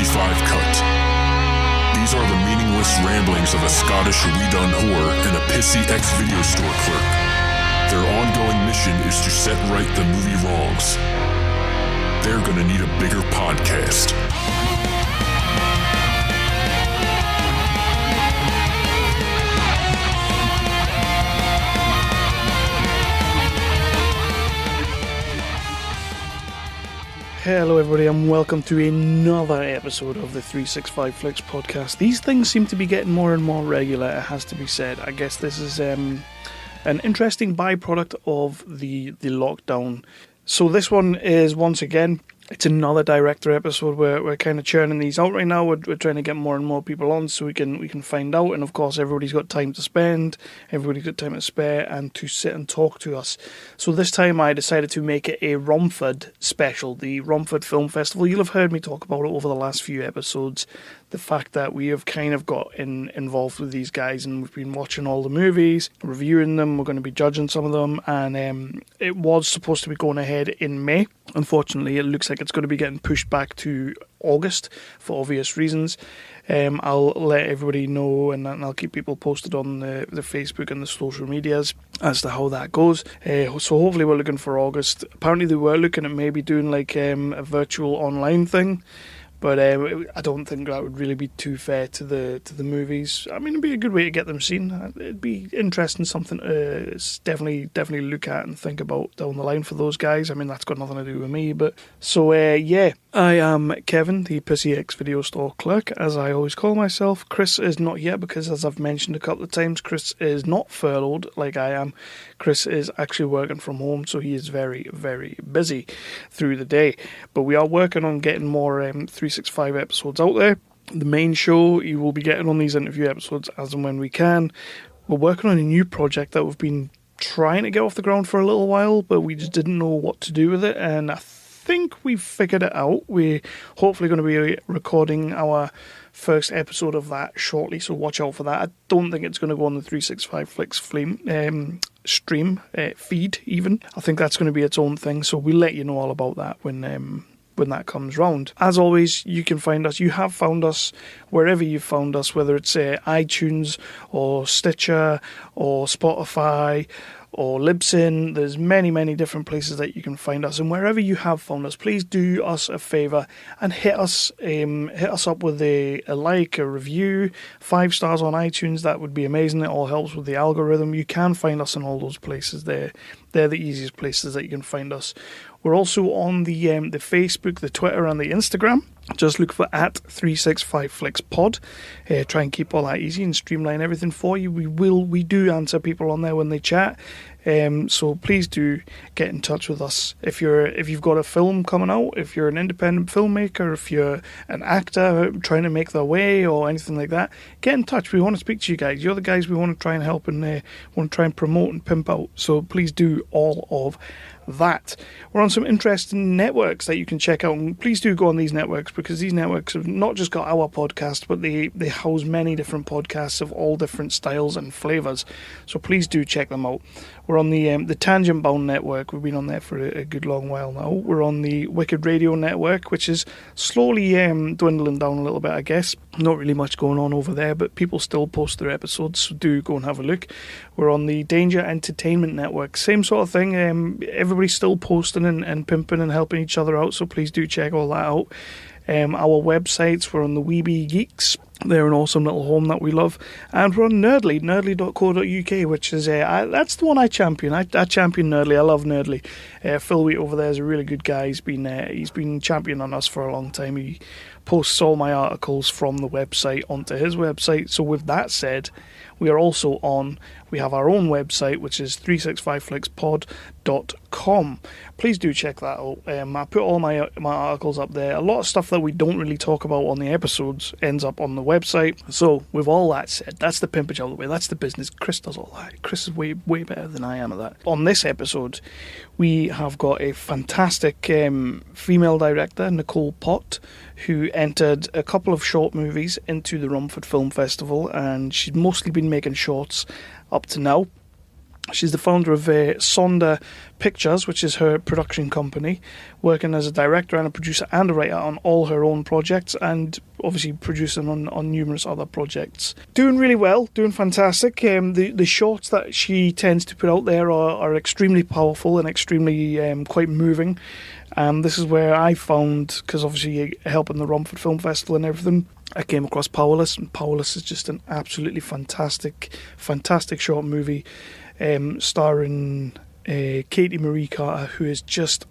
365 cut. These are the meaningless ramblings of a Scottish we-done whore and a pissy ex-video store clerk. Their ongoing mission is to set right the movie wrongs. They're gonna need a bigger podcast. Hello everybody and welcome to another episode of the 365 Flicks podcast. These things seem to be getting more and more regular, it has to be said. I guess this is an interesting byproduct of the lockdown. So this one is, once again, it's another director episode. We're kind of churning these out right now. We're trying to get more and more people on so we can find out. And of course, everybody's got time to spend. Everybody's got time to spare and to sit and talk to us. So this time I decided to make it a Romford special, the Romford Film Festival. You'll have heard me talk about it over the last few episodes. The fact that we have kind of got involved with these guys and we've been watching all the movies, reviewing them, we're going to be judging some of them, and it was supposed to be going ahead in May. Unfortunately, it looks like it's going to be getting pushed back to August for obvious reasons. I'll let everybody know and I'll keep people posted on the Facebook and the social medias as to how that goes. So hopefully we're looking for August. Apparently they were looking at maybe doing like a virtual online thing. But I don't think that would really be too fair to the movies. I mean, it'd be a good way to get them seen. It'd be interesting, something to definitely look at and think about down the line for those guys. I mean, that's got nothing to do with me. But so yeah, I am Kevin, the Pissy X video store clerk, as I always call myself. Chris is not yet because, as I've mentioned a couple of times, Chris is not furloughed like I am. Chris is actually working from home, so he is very, very busy through the day. But we are working on getting more 365 episodes out there. The main show, you will be getting on these interview episodes as and when we can. We're working on a new project that we've been trying to get off the ground for a little while, but we just didn't know what to do with it, and I think we've figured it out. We're hopefully going to be recording our first episode of that shortly, so watch out for that. I don't think it's going to go on the 365 Flicks stream feed even. I think that's going to be its own thing, so we'll let you know all about that when that comes round. As always, you can find us. You have found us wherever you've found us, whether it's iTunes or Stitcher or Spotify or Libsyn. There's many different places that you can find us, and wherever you have found us, please do us a favour and hit us up with a like, a review, 5 stars on iTunes. That would be amazing. It all helps with the algorithm. You can find us in all those places. They're the easiest places that you can find us. We're also on the Facebook, the Twitter, and the Instagram. Just look for @365FlicksPod. Try and keep all that easy and streamline everything for you. We do answer people on there when they chat. So please do get in touch with us. If you've got a film coming out, if you're an independent filmmaker, if you're an actor trying to make their way or anything like that, get in touch. We want to speak to you guys. You're the guys we want to try and help and want to try and promote and pimp out. So please do all of that. We're on some interesting networks that you can check out, and please do go on these networks, because these networks have not just got our podcast, but they house many different podcasts of all different styles and flavours. So please do check them out. We're on the Tangent Bound network. We've been on there for a good long while now. We're on the Wicked Radio network, which is slowly dwindling down a little bit, I guess. Not really much going on over there, but people still post their episodes, so do go and have a look. We're on the Danger Entertainment network. Same sort of thing. Everybody's still posting and pimping and helping each other out, so please do check all that out. Our websites, we're on the Weeby Geeks. They're an awesome little home that we love. And we're on Nerdly, nerdly.co.uk, which is, that's the one I champion. I champion Nerdly. I love Nerdly. Phil Wheat over there is a really good guy. He's been championing on us for a long time. He posts all my articles from the website onto his website. So with that said, we are also we have our own website, which is 365flickspod.com. Please do check that out. I put all my articles up there. A lot of stuff that we don't really talk about on the episodes ends up on the website. So with all that said, that's the pimpage out of the way. That's the business. Chris does all that. Chris is way better than I am at that. On this episode, we have got a fantastic female director, Nicole Pott, who entered a couple of short movies into the Romford Film Festival, and she's mostly been making shorts up to now. She's the founder of Sonder Pictures, which is her production company, working as a director and a producer and a writer on all her own projects, and obviously producing on numerous other projects. Doing really well, doing fantastic. The shorts that she tends to put out there are extremely powerful and extremely quite moving. This is where I found, because obviously helping the Romford Film Festival and everything, I came across Powerless, and Powerless is just an absolutely fantastic short movie. Starring Katie Marie Carter, who is just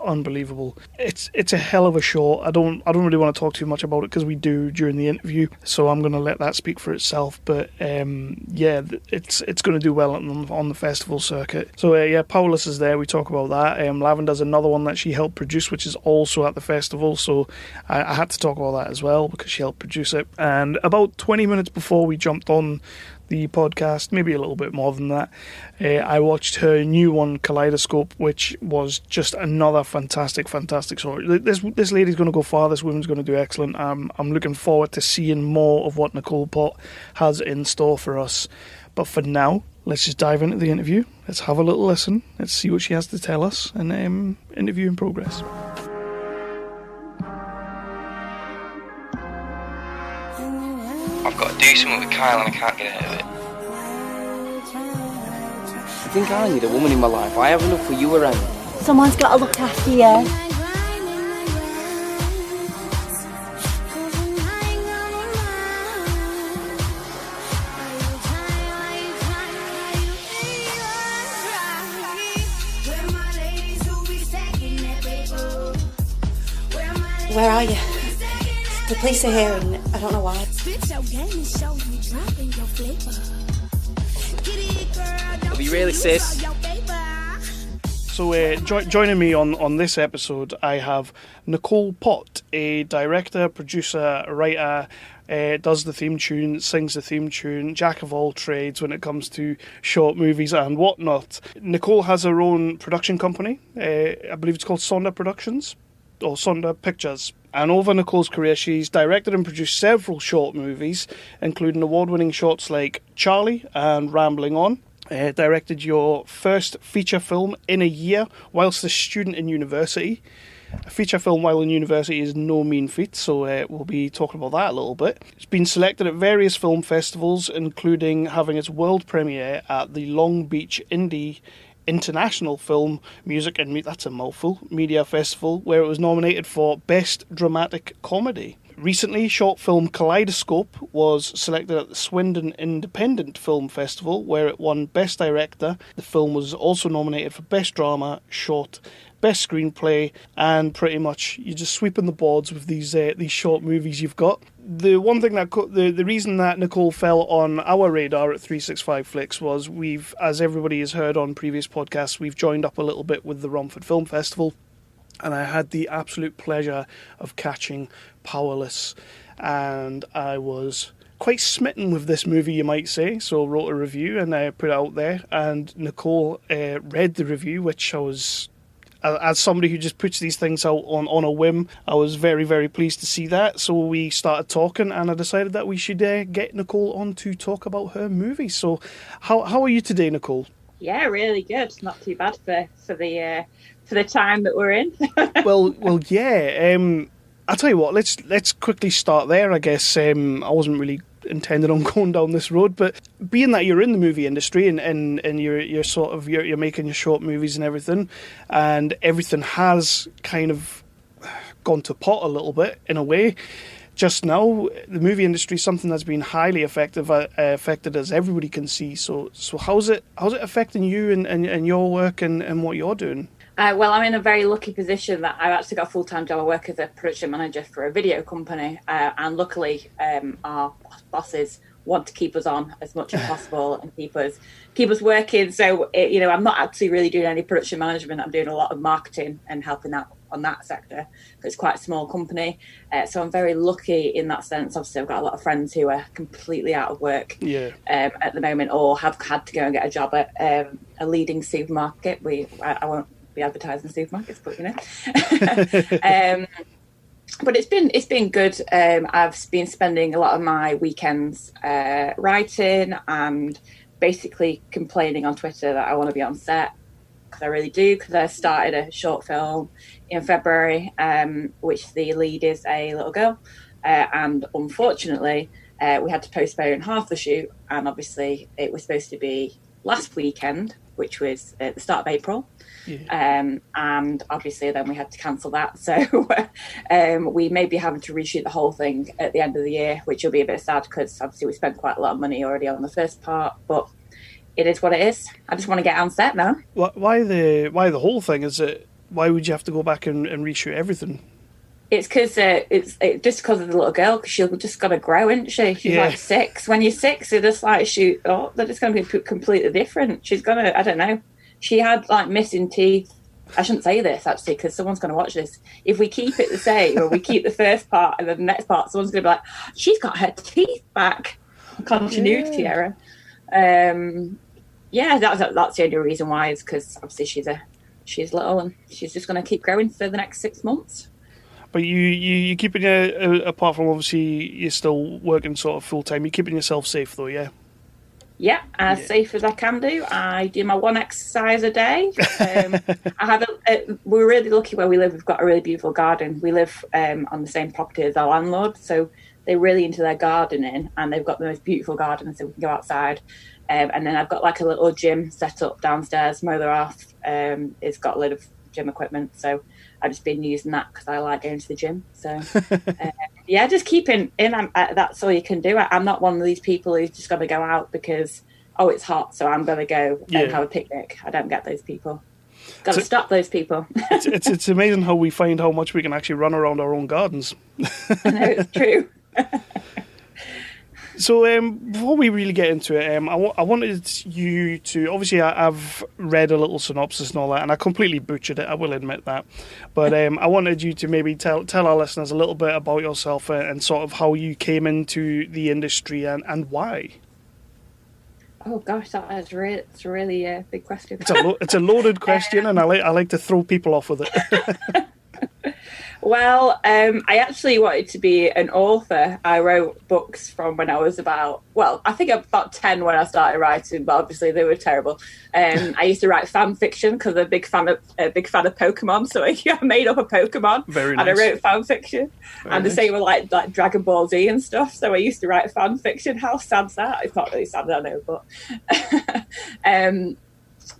unbelievable. It's a hell of a short. I don't really want to talk too much about it because we do during the interview, so I'm going to let that speak for itself. But yeah, it's going to do well on the festival circuit. So yeah, Powerless is there. We talk about that. Lavender's another one that she helped produce, which is also at the festival. So I had to talk about that as well because she helped produce it. And about 20 minutes before we jumped on the podcast, maybe a little bit more than that, I watched her new one, Kaleidoscope, which was just another fantastic story. This lady's going to go far. This woman's going to do excellent. I'm looking forward to seeing more of what Nicole Pott has in store for us. But for now, let's just dive into the interview. Let's have a little listen. Let's see what she has to tell us. And interview in progress. I've got to do something with Kyle and I can't get out of it. I think I need a woman in my life. I have enough for you around. Someone's got to look after you. Where are you? The police are here and I don't know why. I'll be really sis. So joining me on this episode, I have Nicole Pott, a director, producer, writer, does the theme tune, sings the theme tune, jack of all trades when it comes to short movies and whatnot. Nicole has her own production company. I believe it's called Sonder Productions, or Sonder Pictures. And over Nicole's career, she's directed and produced several short movies, including award-winning shorts like Charlie and Rambling On. Directed your first feature film in a year whilst a student in university. A feature film while in university is no mean feat, so we'll be talking about that a little bit. It's been selected at various film festivals, including having its world premiere at the Long Beach Indie International Film, Music and that's a mouthful, Media Festival, where it was nominated for Best Dramatic Comedy. Recently, short film Kaleidoscope was selected at the Swindon Independent Film Festival, where it won Best Director. The film was also nominated for Best Drama, Short, Best Screenplay, and pretty much you're just sweeping the boards with these short movies you've got. The one thing that the reason that Nicole fell on our radar at 365 Flicks was as everybody has heard on previous podcasts, we've joined up a little bit with the Romford Film Festival, and I had the absolute pleasure of catching Powerless, and I was quite smitten with this movie, you might say. So I wrote a review and I put it out there, and Nicole read the review, which I was, as somebody who just puts these things out on a whim, I was very, very pleased to see that. So we started talking, and I decided that we should get Nicole on to talk about her movie. So how are you today, Nicole? Yeah, really good. Not too bad for the time that we're in. well, yeah. I'll tell you what. Let's quickly start there. I guess I wasn't really intended on going down this road, but being that you're in the movie industry and you're making your short movies and everything has kind of gone to pot a little bit in a way. Just now, the movie industry is something that's been highly affected, as everybody can see. So how's it affecting you and your work and what you're doing? Well, I'm in a very lucky position that I've actually got a full-time job. I work as a production manager for a video company, and luckily our bosses want to keep us on as much as possible and keep us working. So, I'm not actually really doing any production management. I'm doing a lot of marketing and helping out on that sector. It's quite a small company. So I'm very lucky in that sense. Obviously, I've got a lot of friends who are completely out of work at the moment, or have had to go and get a job at a leading supermarket. I won't be advertising supermarkets, but but it's been good. I've been spending a lot of my weekends writing and basically complaining on Twitter that I want to be on set, because I really do, because I started a short film in February, which the lead is a little girl, and unfortunately we had to postpone half the shoot, and obviously it was supposed to be last weekend, which was at the start of April. And obviously then we had to cancel that, so we may be having to reshoot the whole thing at the end of the year, which will be a bit sad, because obviously we spent quite a lot of money already on the first part, but it is what it is. I just want to get on set now. Why the whole thing? Is it, why would you have to go back and reshoot everything? It's because it's just because of the little girl, because she's just got to grow, isn't she? She's like 6. When you're 6, they're just like they're just going to be completely different. She's going to, I don't know. She had like missing teeth. I shouldn't say this actually, because someone's going to watch this. If we keep it the same, or we keep the first part and then the next part, someone's going to be like, she's got her teeth back. Continuity error. Yeah, that's the only reason why, is because obviously she's little and she's just going to keep growing for the next 6 months. But you keeping apart from obviously you're still working sort of full time, you're keeping yourself safe though, yeah? Yeah, as safe as I can do. I do my 1 exercise a day. We're really lucky where we live. We've got a really beautiful garden. We live on the same property as our landlord, so they're really into their gardening, and they've got the most beautiful garden, so we can go outside. And then I've got like a little gym set up downstairs, mow the off. It's got a lot of gym equipment, so I've just been using that because I like going to the gym. So yeah, just keeping in. That's all you can do. I'm not one of these people who's just going to go out because it's hot, so I'm going to go and have a picnic. I don't get those people. Got to stop those people. it's amazing how we find how much we can actually run around our own gardens. I know, it's true. So before we really get into it, I wanted you to, obviously I've read a little synopsis and all that, and I completely butchered it, I will admit that. But I wanted you to maybe tell our listeners a little bit about yourself and sort of how you came into the industry and why. Oh gosh, it's really a big question. It's a loaded question, and I like to throw people off with it. Well, I actually wanted to be an author. I wrote books from when I was about 10 when I started writing, but obviously they were terrible. I used to write fan fiction because I'm a big fan of Pokemon, so I made up a Pokemon. Very nice. And I wrote fan fiction. And the same with like Dragon Ball Z and stuff, so I used to write fan fiction. How sad's that? It's not really sad, I know, but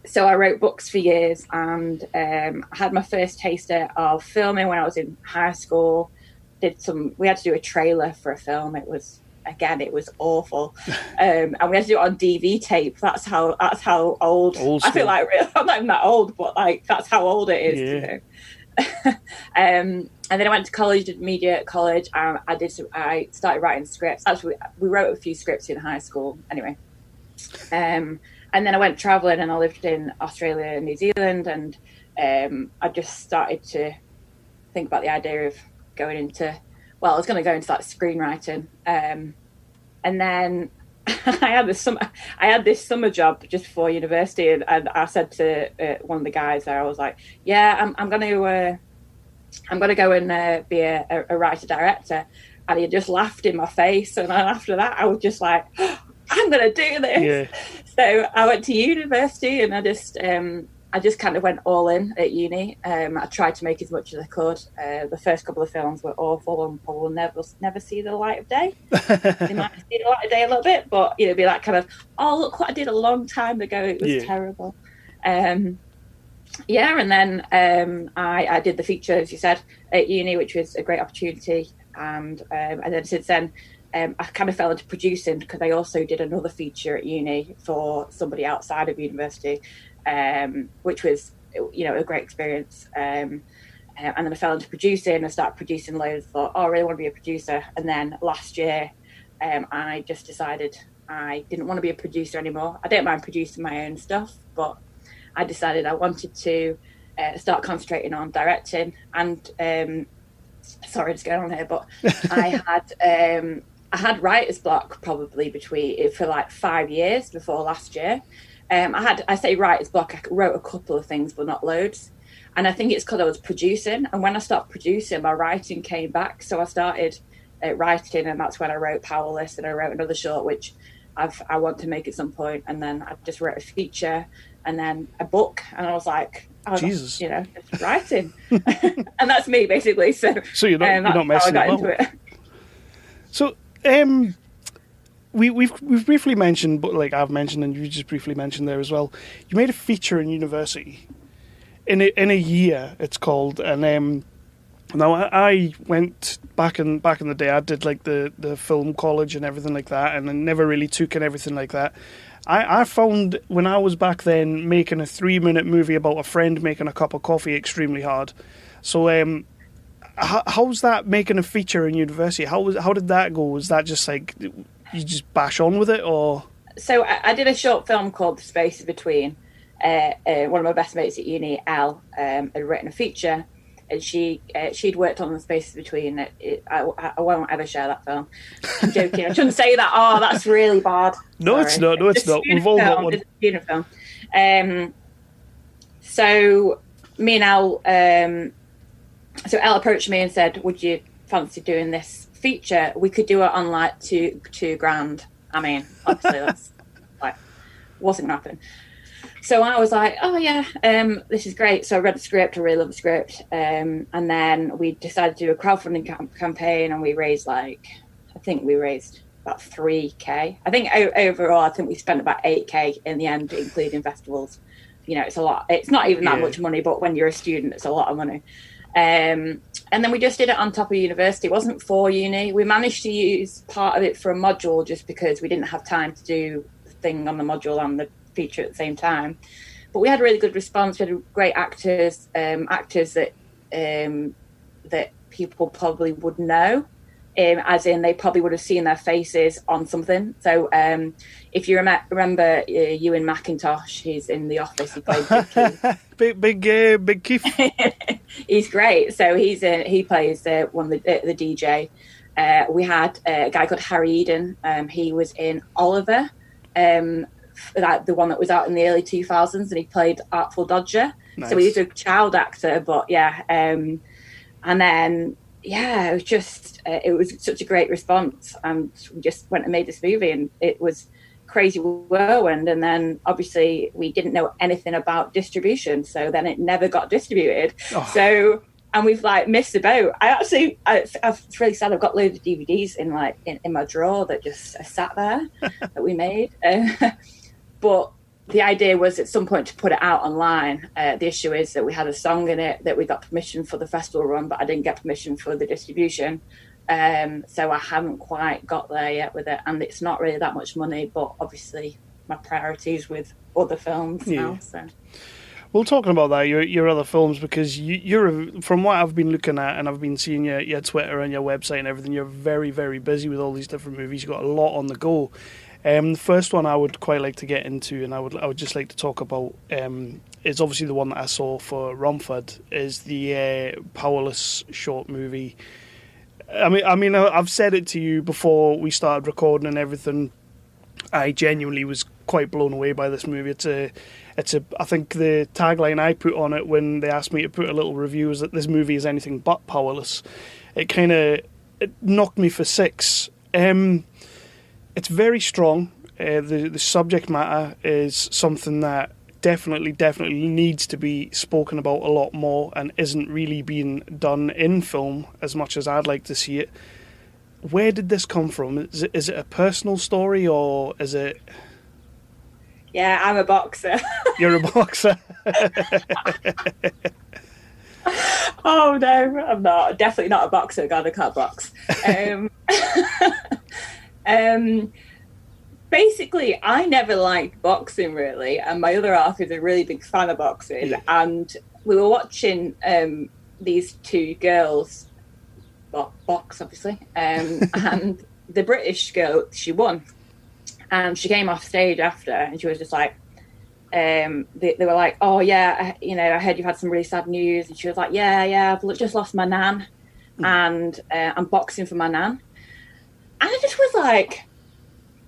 so I wrote books for years, and I had my first taster of filming when I was in high school. We had to do a trailer for a film. It was awful, and we had to do it on DV tape. That's how old I feel like. Really, I'm not even that old, but like that's how old it is. Yeah. You know? And then I went to college, did media at college, and I started writing scripts. Actually, we wrote a few scripts in high school. Anyway. And then I went travelling, and I lived in Australia and New Zealand, and I just started to think about the idea of going into, I was going to go into like screenwriting, and then I had this summer job just before university, and I said to one of the guys there, I was like, yeah, I'm going to go and be a writer director, and he just laughed in my face, and then after that I was just like, I'm going to do this. Yeah. So I went to university, and I just kind of went all in at uni. I tried to make as much as I could. The first couple of films were awful and probably never see the light of day. They might see the light of day a little bit, but be that kind of, look what I did a long time ago. It was terrible. And then I did the feature, as you said, at uni, which was a great opportunity. And then since then, I kind of fell into producing because I also did another feature at uni for somebody outside of university, which was, a great experience. And then I fell into producing. I started producing loads. Thought, I really want to be a producer. And then last year, I just decided I didn't want to be a producer anymore. I don't mind producing my own stuff, but I decided I wanted to start concentrating on directing. And sorry, just going on here, but I had writer's block probably for like 5 years before last year. I say writer's block, I wrote a couple of things, but not loads. And I think it's because I was producing. And when I stopped producing, my writing came back. So I started writing, and that's when I wrote Powerless, and I wrote another short, which I want to make at some point. And then I just wrote a feature and then a book. And I was like, oh, Jesus, just writing. And that's me, basically. So you're not messing about. Into it. So, we've briefly mentioned, but like I've mentioned, and you just briefly mentioned there as well. You made a feature in university, in a year. It's called, and now I went back in the day. I did like the film college and everything like that, and I never really took in everything like that. I found when I was back then making a 3-minute movie about a friend making a cup of coffee extremely hard. So how's that making a feature in university? How did that go? Was that just like you just bash on with it, or? So I did a short film called The Spaces Between. One of my best mates at uni, Elle, had written a feature, and she'd worked on The Spaces Between. I won't ever share that film. I'm joking. I shouldn't say that. Oh, that's really bad. No, sorry. It's not. No, it's not. We've all got one. It's a student film. So me and Elle, so Elle approached me and said, "Would you fancy doing this feature? We could do it on like $2,000. I mean, obviously that's like wasn't gonna happen." So I was like, oh yeah, this is great. So I read the script, I really love the script. And then we decided to do a crowdfunding campaign, and we raised I think we raised about 3K. I think overall, I think we spent about 8K in the end, including festivals. It's a lot. It's not even that much money, but when you're a student, it's a lot of money. And then we just did it on top of university. It wasn't for uni. We managed to use part of it for a module just because we didn't have time to do the thing on the module and the feature at the same time, but we had a really good response. We had great actors that people probably would know, as in they probably would have seen their faces on something. So if you remember Ewan McIntosh, he's in The Office. He played Big Keith. He's great. So he plays one of the DJ. We had a guy called Harry Eden. He was in Oliver. The one that was out in the early 2000s, and he played Artful Dodger. Nice. So he's a child actor, but and then it was such a great response, and we just went and made this movie, and it was crazy whirlwind. And then obviously we didn't know anything about distribution, so then it never got distributed. So, and we've missed the boat. It's really sad. I've got loads of DVDs in my drawer that just sat there that we made. But the idea was at some point to put it out online. The issue is that we had a song in it that we got permission for the festival run, but I didn't get permission for the distribution. So I haven't quite got there yet with it. And it's not really that much money, but obviously my priorities with other films now. So. Well, talking about that, your other films, because you're from what I've been looking at, and I've been seeing your Twitter and your website and everything, you're very, very busy with all these different movies. You've got a lot on the go. The first one I would quite like to get into, and I would just like to talk about, is obviously the one that I saw for Romford, is the Powerless short movie. I mean, I've said it to you before we started recording and everything. I genuinely was quite blown away by this movie. It's a. I think the tagline I put on it when they asked me to put a little review is that this movie is anything but powerless. It knocked me for 6. It's very strong. The subject matter is something that definitely needs to be spoken about a lot more and isn't really being done in film as much as I'd like to see it. Where did this come from? Is it a personal story, or is it... Yeah, I'm a boxer. You're a boxer? Oh, no, I'm not. Definitely not a boxer. God, I can't box. Basically, I never liked boxing, really, and my other half is a really big fan of boxing. Yeah. And we were watching these two girls box, obviously, and the British girl, she won. And she came off stage after, and she was just like, they were like, oh, yeah, I heard you've had some really sad news. And she was like, yeah, I've just lost my nan, and I'm boxing for my nan. And I just was like,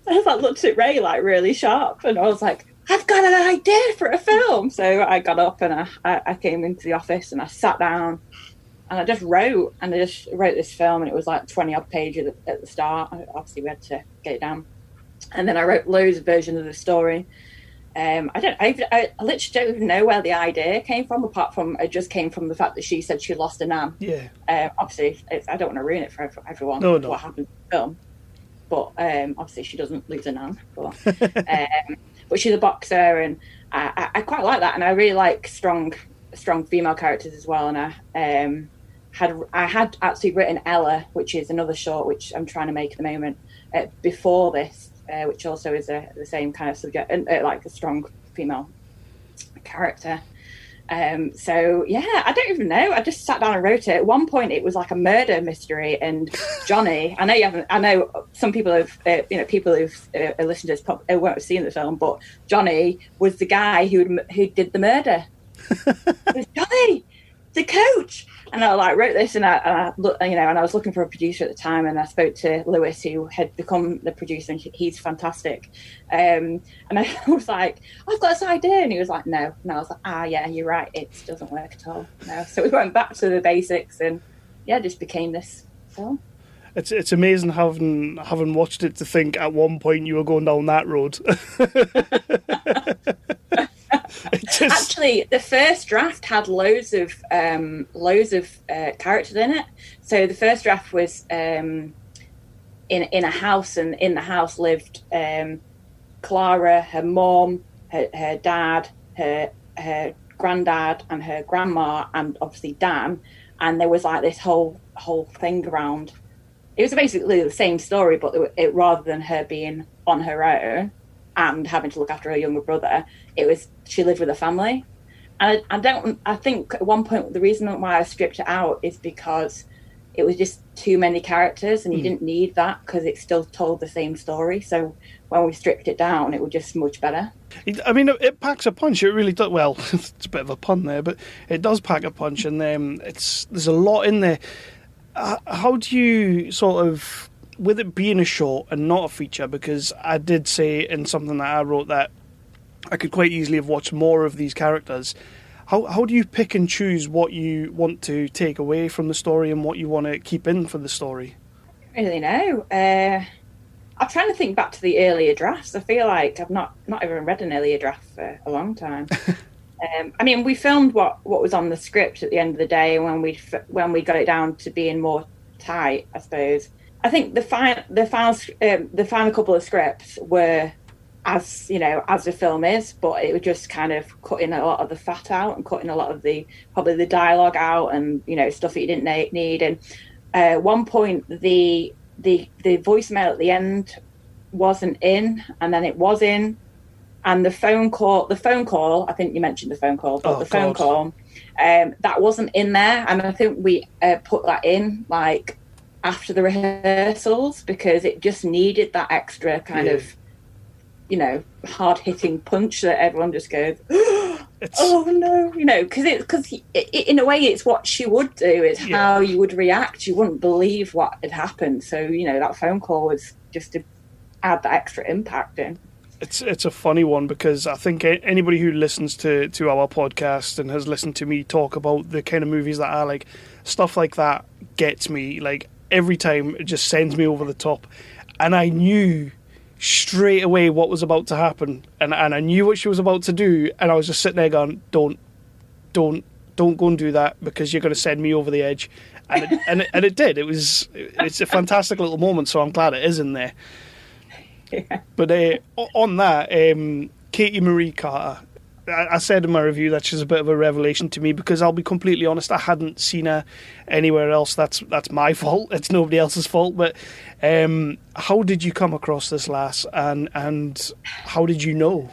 looked at Ray really sharp, and I was like, I've got an idea for a film. So I got up and I came into the office and I sat down and I just wrote this film, and it was 20 odd pages at the start. Obviously we had to get it down. And then I wrote loads of versions of the story. I literally don't even know where the idea came from, apart from it just came from the fact that she said she lost a nan. Yeah. Obviously, I don't want to ruin it for everyone. No. What happened in the film, but obviously she doesn't lose a nan. But she's a boxer, and I quite like that, and I really like strong female characters as well. And I had actually written Ella, which is another short which I'm trying to make at the moment, before this. Which also is the same kind of subject, and like a strong female character. So yeah, I don't even know. I just sat down and wrote it. At one point, it was like a murder mystery, and Johnny. I know some people have, people who've listened to this won't have seen the film, but Johnny was the guy who did the murder. It was Johnny, the coach. And I wrote this, and I was looking for a producer at the time, and I spoke to Lewis, who had become the producer, and he's fantastic. And I was like, I've got this idea, and he was like, no. And I was like, yeah, you're right, it doesn't work at all. No. So we went back to the basics, and yeah, just became this film. It's amazing having watched it to think at one point you were going down that road. Actually, the first draft had loads of characters in it. So the first draft was in a house, and in the house lived Clara, her mom, her dad, her granddad, and her grandma, and obviously Dan. And there was like this whole thing around. It was basically the same story, but rather than her being on her own and having to look after her younger brother, she lived with a family. And I think at one point the reason why I stripped it out is because it was just too many characters, and you didn't need that because it still told the same story. So when we stripped it down, it was just much better. I mean, it packs a punch. It really does. Well, it's a bit of a pun there, but it does pack a punch, and there's a lot in there. How do you sort of, with it being a short and not a feature, because I did say in something that I wrote that I could quite easily have watched more of these characters. How do you pick and choose what you want to take away from the story and what you want to keep in for the story? I don't really know. I'm trying to think back to the earlier drafts. I feel like I've not even read an earlier draft for a long time. I mean, we filmed what was on the script at the end of the day, and when we got it down to being more tight, I suppose. I think the final couple of scripts were as the film is, but it was just kind of cutting a lot of the fat out and cutting a lot of probably the dialogue out, and stuff that you didn't need. And at one point the voicemail at the end wasn't in, and then it was in. And the phone call, I think you mentioned the phone call, but phone call, that wasn't in there. And I think we put that in like after the rehearsals, because it just needed that extra kind of, hard-hitting punch that everyone just goes, oh no, because in a way it's what she would do, it's how you would react. You wouldn't believe what had happened. So, that phone call was just to add that extra impact in. It's a funny one, because I think anybody who listens to our podcast and has listened to me talk about the kind of movies that I like, stuff like that gets me. Like, every time it just sends me over the top. And I knew straight away what was about to happen, and I knew what she was about to do, and I was just sitting there going, don't go and do that, because you're going to send me over the edge. And it did. It's a fantastic little moment, so I'm glad it is in there. Yeah. But on that, Katie Marie Carter, I said in my review that she's a bit of a revelation to me, because I'll be completely honest, I hadn't seen her anywhere else. That's my fault. It's nobody else's fault. But how did you come across this lass, and how did you know?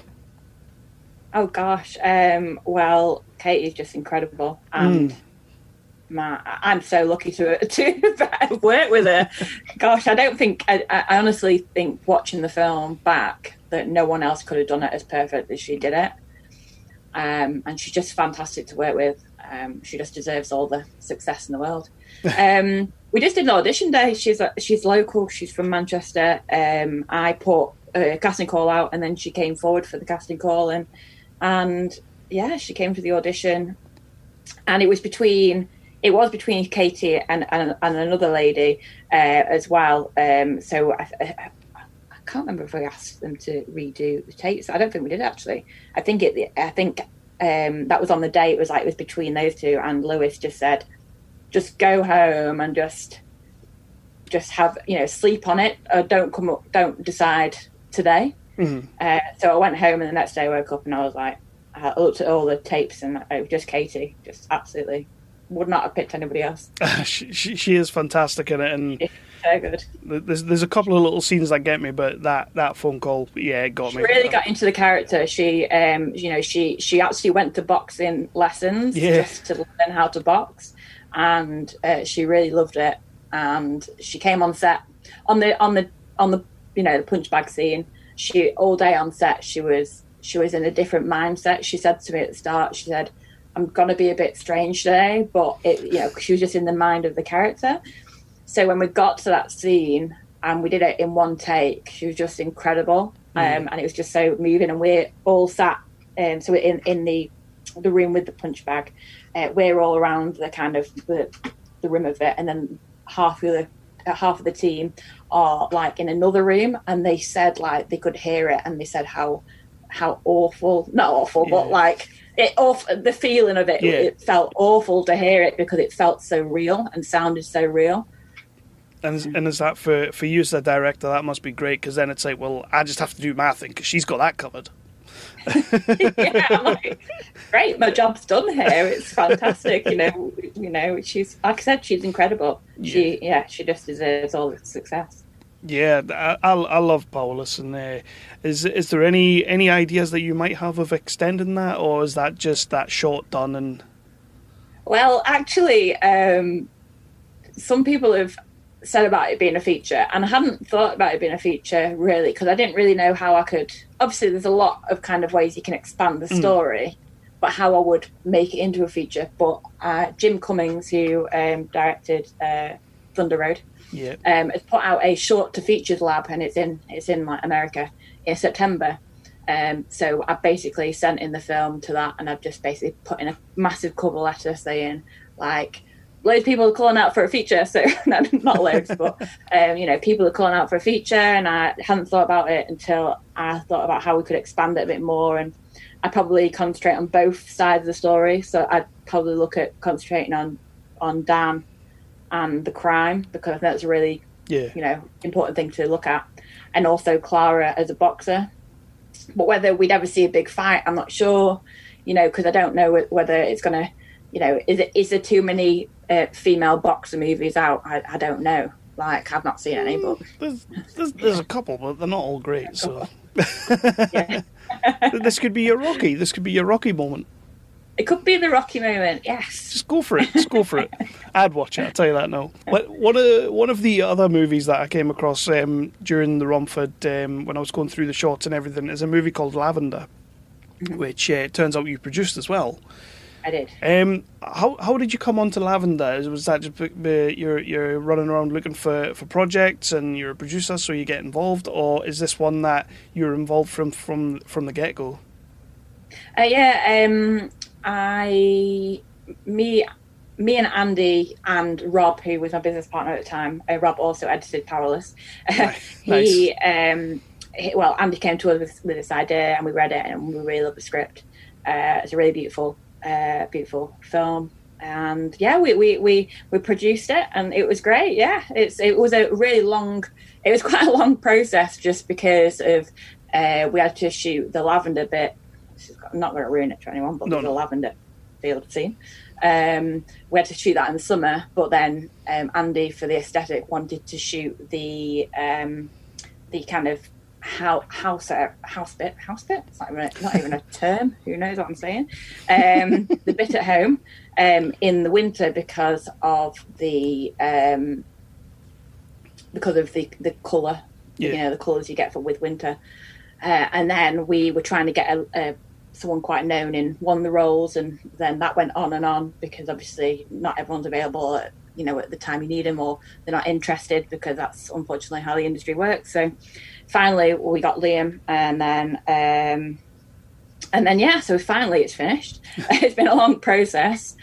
Oh gosh, well, Katie's just incredible, and I'm so lucky to work with her. Gosh, I honestly think watching the film back that no one else could have done it as perfect as she did it. And she's just fantastic to work with. She just deserves all the success in the world. We just did an audition day. She's local. She's from Manchester. I put a casting call out, and then she came forward for the casting call, and yeah, she came to the audition, and it was between Katie and another lady as well. So can't remember if we asked them to redo the tapes. I don't think we did, actually. I think that was on the day. It was between those two, and Lewis just said, just go home and just have, sleep on it. Don't decide today. So I went home, and the next day I woke up and I was like, I looked at all the tapes, and it was just Katie. Just absolutely would not have picked anybody else. She is fantastic in it, and so good. There's a couple of little scenes that get me, but that phone call, it got me. She really got into the character. She, she actually went to boxing lessons just to learn how to box, and she really loved it. And she came on set on the the punch bag scene. She all day on set. She was in a different mindset. She said to me at the start, she said, I'm going to be a bit strange today, but she was just in the mind of the character. So when we got to that scene and we did it in one take, she was just incredible. And it was just so moving. And we're all sat, so in the room with the punch bag, we're all around the kind of the rim of it. And then half of the team are like in another room, and they said like they could hear it, and they said how awful, not awful, but like the feeling of it, it felt awful to hear it because it felt so real and sounded so real. And is that for you as the director, that must be great, because then it's like, well, I just have to do my thing because she's got that covered. I'm like, great, my job's done here. It's fantastic. She's, like I said, she's incredible. She just deserves all the success. Yeah, I love Powerless. And is there any ideas that you might have of extending that, or is that just that short done? And well, actually, some people have said about it being a feature, and I hadn't thought about it being a feature really, because I didn't really know how I could. Obviously there's a lot of kind of ways you can expand the story, but how I would make it into a feature. But Jim Cummings, who directed Thunder Road, has put out a short to features lab, and it's in like America in September. So I basically sent in the film to that, and I've just basically put in a massive cover letter saying like, loads of people are calling out for a feature, so not loads, but people are calling out for a feature, and I hadn't thought about it until I thought about how we could expand it a bit more. And I'd probably concentrate on both sides of the story, so I'd probably look at concentrating on Dan and the crime, because I think that's a really important thing to look at, and also Clara as a boxer. But whether we'd ever see a big fight, I'm not sure, because I don't know whether it's going to, is there too many female boxer movies out? I don't know. Like, I've not seen any, but there's a couple, but they're not all great. So this could be your Rocky. This could be your Rocky moment. It could be the Rocky moment. Yes, just go for it. Just go for it. I'd watch it. I'll tell you that now. But one of the other movies that I came across during the Romford, when I was going through the shots and everything, is a movie called Lavender, which it turns out you produced as well. I did. How did you come onto Lavender? Was that just you're running around looking for projects and you're a producer, so you get involved, or is this one that you're involved from the get go? Me and Andy and Rob, who was my business partner at the time. Rob also edited Powerless. Nice. Andy came to us with this idea, and we read it, and we really loved the script. It's a really beautiful film, and we produced it, and it was great. It was quite a long process, just because of we had to shoot the lavender bit. I'm not going to ruin it for anyone, but the lavender field scene, we had to shoot that in the summer, but then Andy, for the aesthetic, wanted to shoot the kind of house bit. It's not even a term. Who knows what I'm saying? The bit at home in the winter because of the colour. The colours you get with winter. And then we were trying to get someone quite known in one of the roles, and then that went on and on, because obviously not everyone's available at the time you need them, or they're not interested, because that's unfortunately how the industry works. So finally we got Liam, and then so finally it's finished. It's been a long process.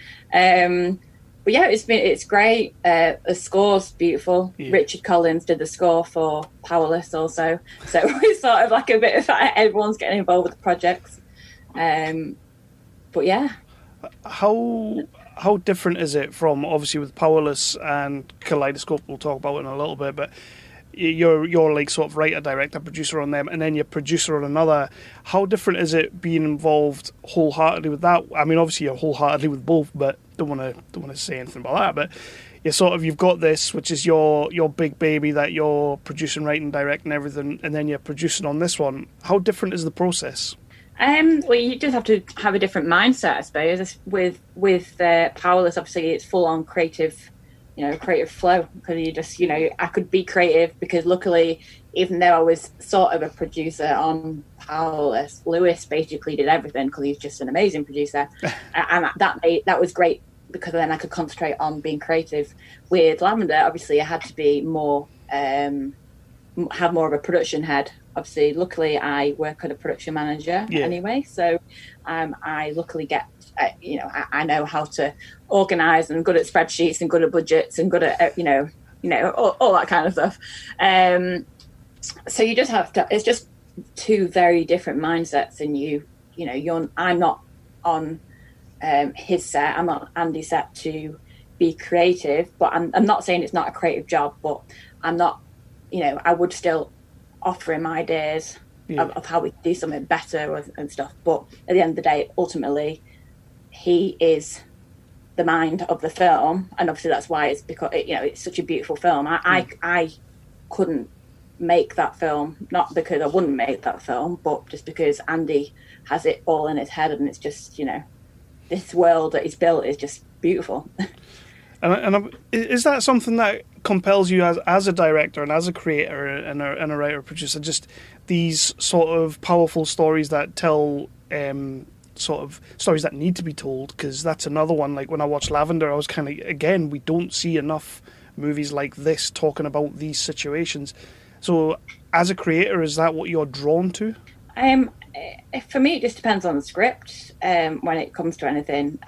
but yeah, it's great. The score's beautiful. Yeah. Richard Collins did the score for Powerless also, so it's sort of like a bit of everyone's getting involved with the projects. But yeah, how different is it from, obviously, with Powerless and Kaleidoscope? We'll talk about it in a little bit, but you're like sort of writer, director, producer on them, and then you're producer on another. How different is it being involved wholeheartedly with that? I mean, obviously you're wholeheartedly with both, but don't want to say anything about that. But you've got this, which is your big baby that you're producing, writing, directing, everything, and then you're producing on this one. How different is the process? Well, you just have to have a different mindset, I suppose. With Powerless, obviously, it's full on creative flow, because you just, I could be creative because luckily, even though I was sort of a producer on Powerless, Lewis basically did everything because he's just an amazing producer, and that was great because then I could concentrate on being creative. With Lavender, obviously, I had to be more have more of a production head. Obviously, luckily, I work as a production manager anyway, so I luckily get, I know how to organise, and good at spreadsheets and good at budgets and good at, all that kind of stuff. So you just have to, it's just two very different mindsets, and I'm not on his set, I'm on Andy's set to be creative, but I'm not saying it's not a creative job, but I'm not, I would still offer him ideas of how we can do something better and stuff. But at the end of the day, ultimately, he is the mind of the film, and obviously that's why it's because it's such a beautiful film. I couldn't make that film, not because I wouldn't make that film, but just because Andy has it all in his head, and it's just this world that he's built is just beautiful. And is that something that compels you as a director and as a creator and a writer producer, just these sort of powerful stories that tell sort of stories that need to be told? Because that's another one. Like when I watched Lavender, I was kind of, again, we don't see enough movies like this talking about these situations. So as a creator, is that what you're drawn to? For me, it just depends on the script. When it comes to anything,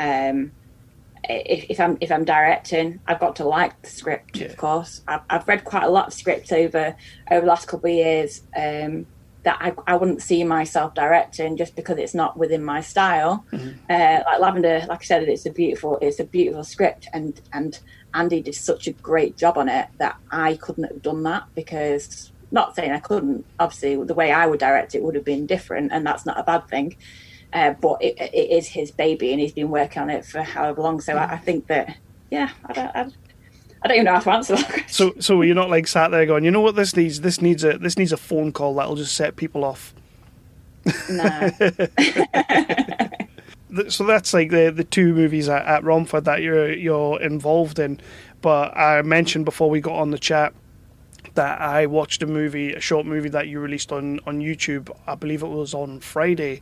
if I'm directing, I've got to like the script. Of course, I've read quite a lot of scripts over the last couple of years that I wouldn't see myself directing just because it's not within my style. Like Lavender, like I said, it's a beautiful script, and Andy did such a great job on it that I couldn't have done that, because, not saying I couldn't, obviously the way I would direct it would have been different, and that's not a bad thing. But it is his baby, and he's been working on it for however long. So I think that, I don't even know how to answer that question. So you're not like sat there going, you know what this needs? This needs a phone call that'll just set people off. No. So that's like the two movies at Romford that you're involved in. But I mentioned before we got on the chat that I watched a short movie that you released on YouTube. I believe it was on Friday.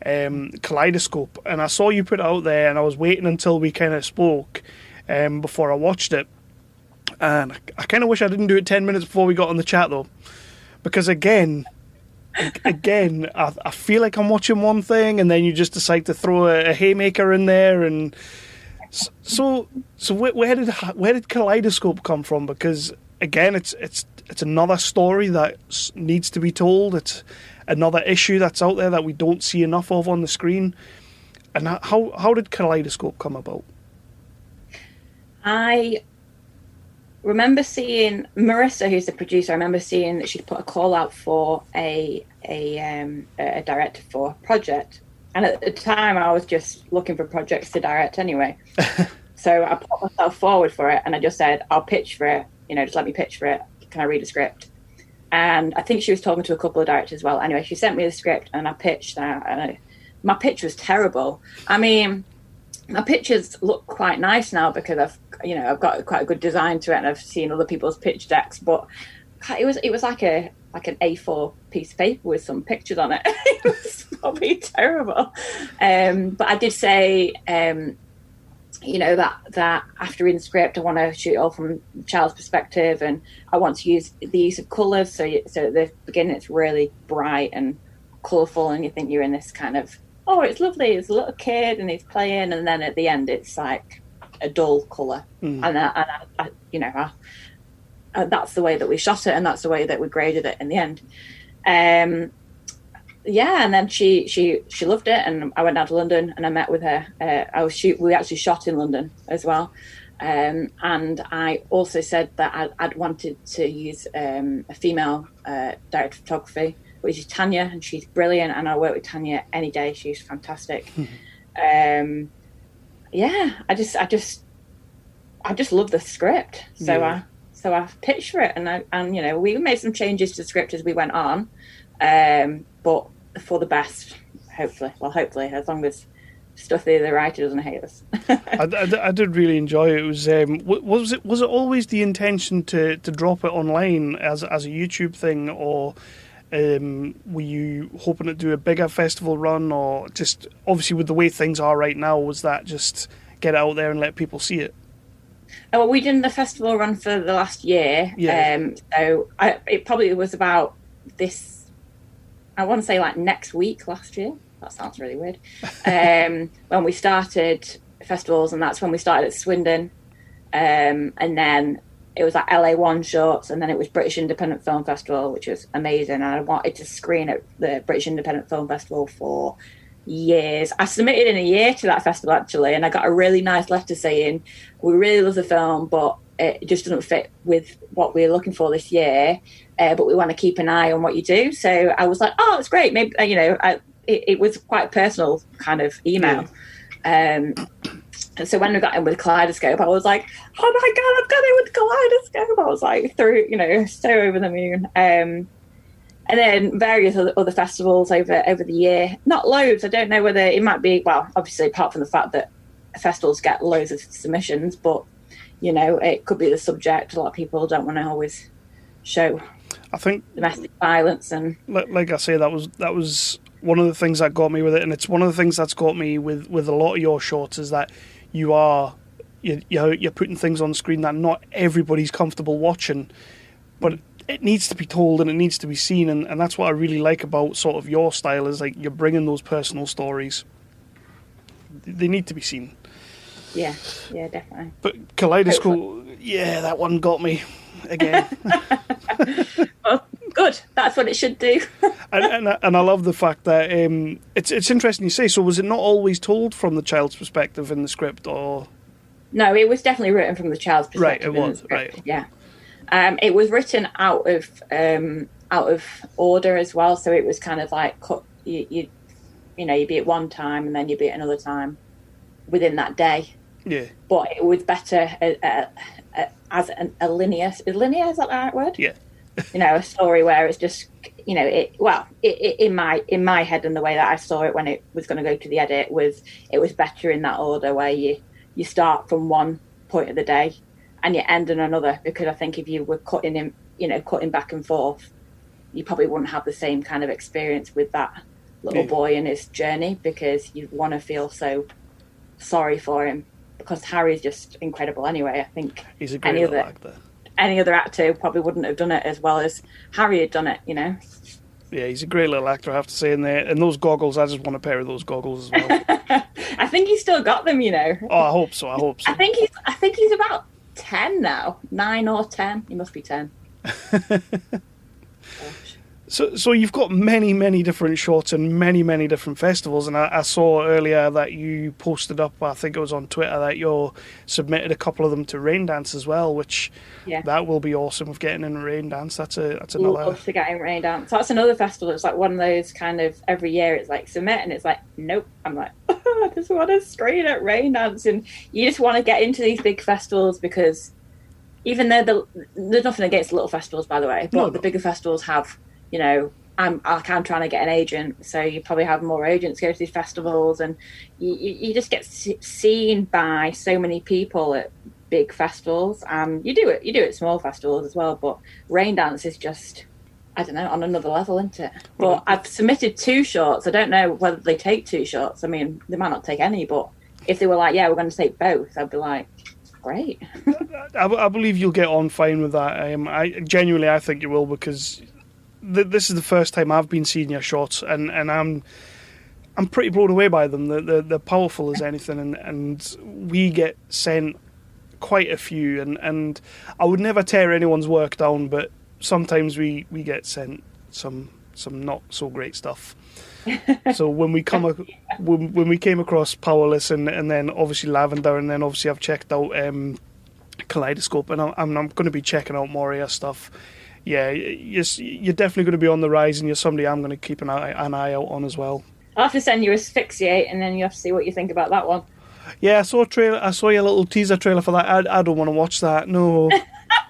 Kaleidoscope, and I saw you put it out there, and I was waiting until we kind of spoke before I watched it, and I kind of wish I didn't do it 10 minutes before we got on the chat, though, because again I feel like I'm watching one thing, and then you just decide to throw a haymaker in there, and so where did Kaleidoscope come from? Because again, it's another story that needs to be told. It's another issue that's out there that we don't see enough of on the screen. And how did Kaleidoscope come about? I remember seeing Marissa, who's the producer. I remember seeing that she'd put a call out for a director for a project, and at the time I was just looking for projects to direct anyway. So I put myself forward for it, and I just said, I'll pitch for it. Just let me pitch for it. Can I read a script? And I think she was talking to a couple of directors as well. Anyway, she sent me the script, and I pitched that. And my pitch was terrible. I mean, my pictures look quite nice now because I've got quite a good design to it, and I've seen other people's pitch decks. But it was like an A4 piece of paper with some pictures on it. It was probably terrible. But I did say, that after reading the script, I want to shoot it all from the child's perspective, and I want to use the use of colours. So at the beginning, it's really bright and colourful, and you think you're in this kind of, oh, it's lovely, it's a little kid and he's playing, and then at the end, it's like a dull colour, and that's the way that we shot it, and that's the way that we graded it in the end. And then she loved it, and I went down to London and I met with her. We actually shot in London as well, and I also said that I'd wanted to use a female director of photography, which is Tanya, and she's brilliant, and I work with Tanya any day. She's fantastic. I just love the script, so I pitched for it, and we made some changes to the script as we went on, but for the best, hopefully, as long as Stuffy the writer doesn't hate us. I did really enjoy it. It was it always the intention to drop it online as a YouTube thing, or were you hoping to do a bigger festival run, or just obviously with the way things are right now, was that just get it out there and let people see it? Well, we did the festival run for the last year. Yeah. It probably was about this. I want to say like next week last year. That sounds really weird. When we started festivals, and that's when we started at Swindon, and then it was like LA1 shorts, and then it was British Independent Film Festival, which was amazing. And I wanted to screen at the British Independent Film Festival for years. I submitted in a year to that festival actually, and I got a really nice letter saying we really love the film, but it just doesn't fit with what we're looking for this year, but we want to keep an eye on what you do. So I was like, oh, it's great. Maybe it was quite a personal kind of email. And so when we got in with Kaleidoscope, I was like, oh my god, I've got in with Kaleidoscope. I was like so over the moon. And then various other festivals over the year. Not loads. I don't know whether it might be, well, obviously apart from the fact that festivals get loads of submissions, but, it could be the subject. A lot of people don't want to always show, I think, domestic violence. And like I say, that was one of the things that got me with it, and it's one of the things that's got me with a lot of your shorts, is that you're putting things on screen that not everybody's comfortable watching, but it needs to be told and it needs to be seen, and that's what I really like about sort of your style, is like you're bringing those personal stories. They need to be seen. Yeah, definitely. But Kaleidoscope, that one got me again. Well, good. That's what it should do. and I love the fact that it's interesting you say. So was it not always told from the child's perspective in the script, or? No, it was definitely written from the child's perspective. Right, it was. Right. Yeah. It was written out of order as well, so it was kind of like you'd be at one time and then you'd be at another time within that day. Yeah. But it was better as a linear. Is linear, is that the right word? Yeah. A story where it's just in my head, and the way that I saw it when it was going to go to the edit was better in that order, where you start from one point of the day and you end on another, because I think if you were cutting back and forth, you probably wouldn't have the same kind of experience with that little boy and his journey, because you want to feel so sorry for him, because Harry's just incredible anyway. I think he's a great actor. Any other actor probably wouldn't have done it as well as Harry had done it, Yeah, he's a great little actor, I have to say. And those goggles, I just want a pair of those goggles as well. I think he's still got them, Oh, I hope so. I think he's about 10 now, 9 or 10. He must be 10. So you've got many, many different shorts and many, many different festivals, and I saw earlier that you posted up, I think it was on Twitter, that you submitted a couple of them to Rain Dance as well, which that will be awesome with getting in Rain Dance. That's another. Love to get in Rain Dance. So that's another festival. It's like one of those kind of every year it's like submit, and it's like nope. I'm like, I just want to screen at Rain Dance, and you just want to get into these big festivals, because even though there's nothing against little festivals, by the way, but the bigger festivals have. I'm trying to get an agent, so you probably have more agents go to these festivals, and you just get seen by so many people at big festivals. You do it at small festivals as well, but Rain Dance is just, I don't know, on another level, isn't it? But I've submitted 2 shorts. I don't know whether they take 2 shorts. I mean, they might not take any, but if they were like, yeah, we're going to take both, I'd be like, great. I believe you'll get on fine with that. I think you will, because this is the first time I've been seeing your shorts, and I'm pretty blown away by them. They're powerful as anything, and we get sent quite a few, and I would never tear anyone's work down, but sometimes we get sent some not so great stuff. So when we when we came across Powerless and then obviously Lavender, and then obviously I've checked out Kaleidoscope, and I'm going to be checking out more of your stuff. Yeah, you're definitely going to be on the rise, and you're somebody I'm going to keep an eye out on as well. I'll have to send you Asphyxiate, and then you have to see what you think about that one. Yeah, I saw your little teaser trailer for that. I don't want to watch that. No,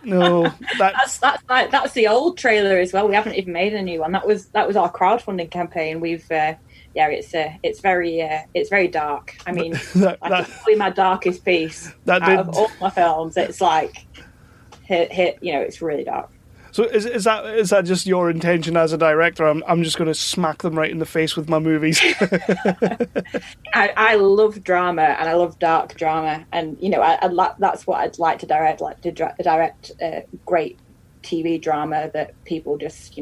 no. That's the old trailer as well. We haven't even made a new one. That was our crowdfunding campaign. We've it's very dark. I mean, that's probably my darkest piece out of all my films. It's like hit. You know, it's really dark. So is that just your intention as a director? I'm just going to smack them right in the face with my movies. I love drama, and I love dark drama, and you know that's what I'd like to direct. Direct great TV drama that people just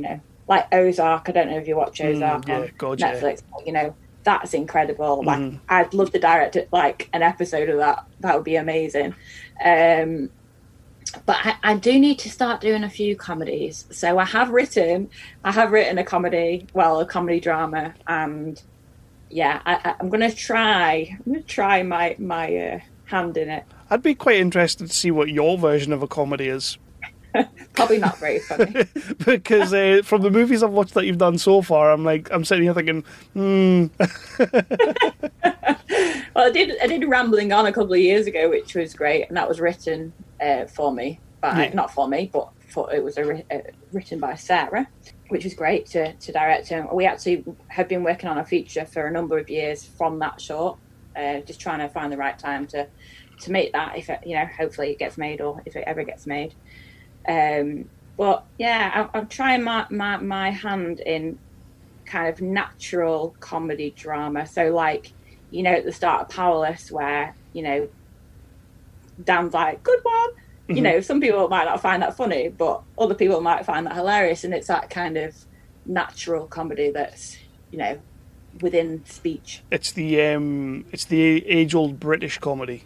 like Ozark. I don't know if you watch Ozark on Netflix. Yeah. You know, that's incredible. Like I'd love to direct like an episode of that. That would be amazing. But I do need to start doing a few comedies. So I have written a comedy drama, and yeah, I'm going to try my hand in it. I'd be quite interested to see what your version of a comedy is. Probably not very funny. Because from the movies I've watched that you've done so far, I'm sitting here thinking, Well, I did Rambling On a couple of years ago, which was great, and that was written for me, but not for me, but it was written by Sarah, which was great to direct. And we actually have been working on a feature for a number of years from that short, just trying to find the right time to make that, if it, hopefully it gets made, or if it ever gets made. But yeah, I'm trying my hand in kind of natural comedy drama. So like, at the start of Powerless, where, Dan's like, good one. Mm-hmm. Some people might not find that funny, but other people might find that hilarious. And it's that kind of natural comedy that's, within speech. It's the age-old British comedy.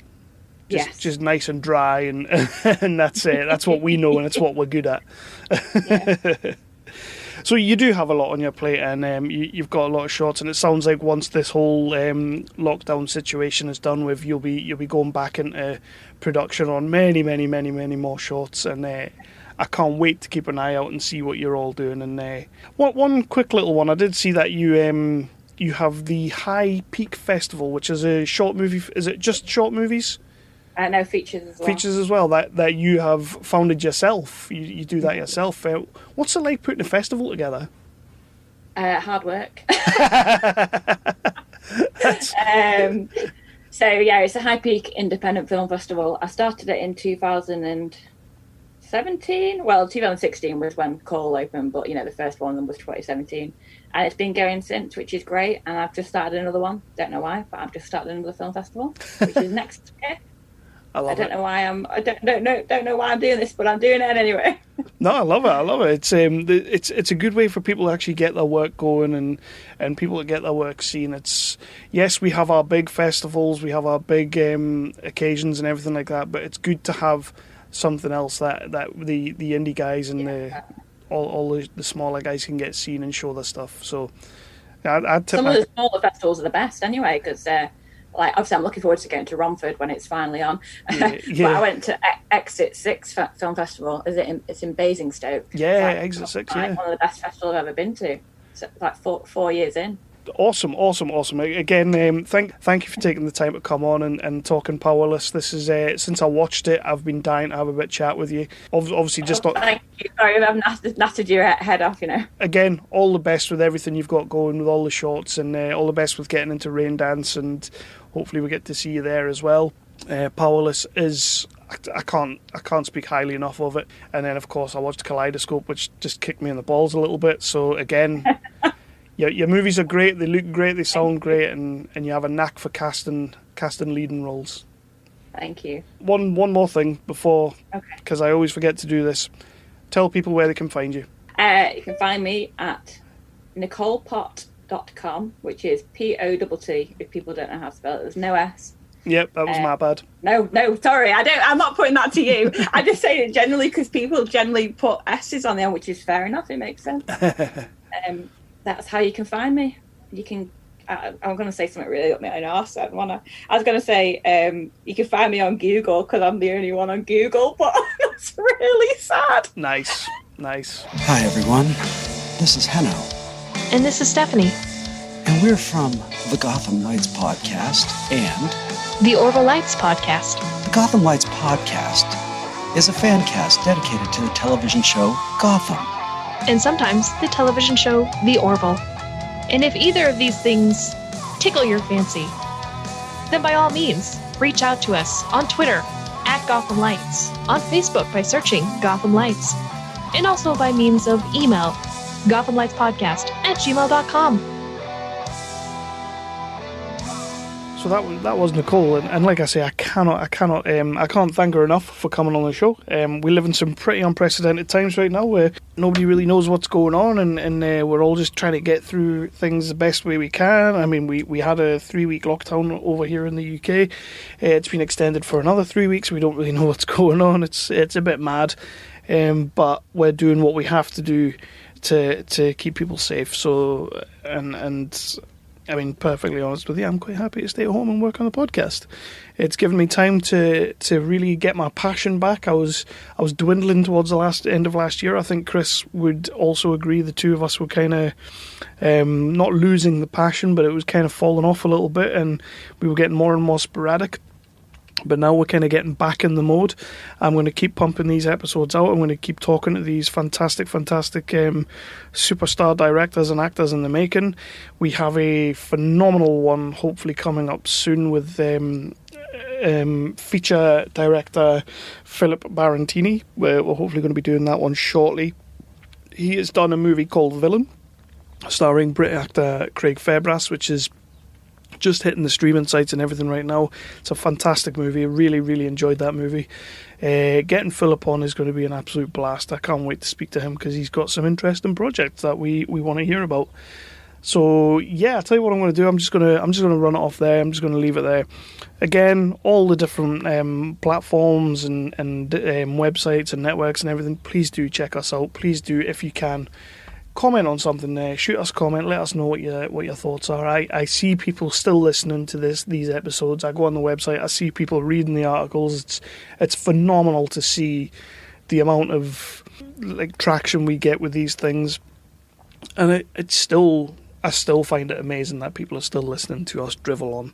Just nice and dry, and and that's it. That's what we know, and it's what we're good at. Yeah. So you do have a lot on your plate, and you've got a lot of shots. And it sounds like once this whole lockdown situation is done with, you'll be going back into production on many, many, many, many more shots. And I can't wait to keep an eye out and see what you're all doing. And one quick little one, I did see that you have the High Peak Festival, which is a short movie. Is it just short movies? No, features as well. Features as well, that you have founded yourself. You do that yourself. What's it like putting a festival together? Hard work. So yeah, it's a High Peak Independent Film Festival. I started it in 2017. Well, 2016 was when Cole opened, but the first one was 2017. And it's been going since, which is great. And I've just started another one. Don't know why, but I've just started another film festival, which is next year. I don't know why I'm doing this, but I'm doing it anyway. No, I love it. It's a good way for people to actually get their work going and people to get their work seen. Yes, we have our big festivals, we have our big occasions and everything like that, but it's good to have something else that the indie guys and all the smaller guys can get seen and show their stuff. So I'd tip some of the smaller festivals are the best anyway, because like, obviously I'm looking forward to going to Romford when it's finally on. Yeah. But I went to Exit 6 Film Festival. It's in Basingstoke. Yeah, Exit 6, one of the best festivals I've ever been to. So, like 4 years in. Awesome. Again, thank you for taking the time to come on and talking Powerless. This is since I watched it, I've been dying to have a bit of chat with you. Obviously, thank you. Sorry, I've natted your head off. Again, all the best with everything you've got going with all the shorts, and all the best with getting into Rain Dance, and hopefully we get to see you there as well. Powerless is. I can't speak highly enough of it. And then of course I watched Kaleidoscope, which just kicked me in the balls a little bit. So again. Your movies are great, they look great, they sound great, and you have a knack for casting leading roles. Thank you. One more thing before, because I always forget to do this. Tell people where they can find you. You can find me at Nicole Pott gmail.com, which is POTT, if people don't know how to spell it. There's no S. Yep, that was my bad. No, sorry, I'm not putting that to you. I just say it generally because people generally put S's on there, which is fair enough. It makes sense. That's how you can find me. You can. I'm going to say something really up my own arse. I was going to say you can find me on Google because I'm the only one on Google, but it's really sad. Nice. Hi everyone, this is Henno. And this is Stephanie. And we're from the Gotham Lights podcast and the Orville Lights podcast. The Gotham Lights podcast is a fan cast dedicated to the television show Gotham. And sometimes the television show The Orville. And if either of these things tickle your fancy, then by all means, reach out to us on Twitter at Gotham Lights, on Facebook by searching Gotham Lights, and also by means of email, gothamlightspodcast@gmail.com. So that was Nicole, and like I say, I can't thank her enough for coming on the show. We live in some pretty unprecedented times right now, where nobody really knows what's going on, and we're all just trying to get through things the best way we can. I mean, we had a 3-week lockdown over here in the UK. It's been extended for another 3 weeks. We don't really know what's going on. It's a bit mad, but we're doing what we have to do to keep people safe. So and. I mean, perfectly honest with you, I'm quite happy to stay at home and work on the podcast. It's given me time to really get my passion back. I was dwindling towards the end of last year. I think Chris would also agree. The two of us were kind of not losing the passion, but it was kind of falling off a little bit, and we were getting more and more sporadic. But now we're kind of getting back in the mode. I'm going to keep pumping these episodes out. I'm going to keep talking to these fantastic superstar directors and actors in the making. We have a phenomenal one hopefully coming up soon with feature director Philip Barantini. We're hopefully going to be doing that one shortly. He has done a movie called Villain, starring Brit actor Craig Fairbrass, which is just hitting the streaming sites and everything right now. It's a fantastic movie. I really, really enjoyed that movie. Getting Philip on is going to be an absolute blast. I can't wait to speak to him because he's got some interesting projects that we want to hear about. So yeah, I'll tell you what I'm going to do. I'm just going to run it off there. I'm just going to leave it there. Again, all the different platforms and websites and networks and everything. Please do check us out. Please do, if you can, comment on something there. Shoot us a comment. Let us know what your thoughts are. I see people still listening to these episodes. I go on the website. I see people reading the articles. It's phenomenal to see the amount of traction we get with these things, and I still find it amazing that people are still listening to us drivel on.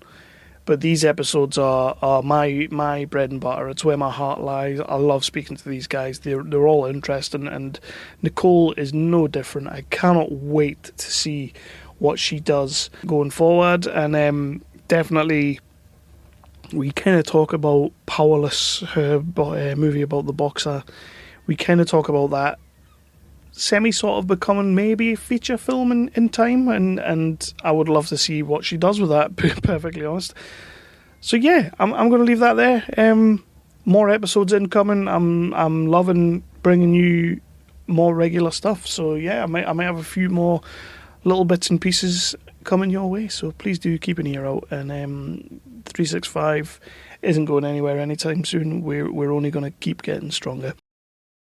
But these episodes are my bread and butter. It's where my heart lies. I love speaking to these guys. They're all interesting, and Nicole is no different. I cannot wait to see what she does going forward. And definitely, we kind of talk about Powerless, her movie about the boxer. We kind of talk about that sort of becoming maybe a feature film in time, and I would love to see what she does with that, to be perfectly honest. So yeah, I'm going to leave that there. More episodes incoming. I'm loving bringing you more regular stuff. So yeah, I might have a few more little bits and pieces coming your way. So please do keep an ear out. And 365 isn't going anywhere anytime soon. We're only going to keep getting stronger.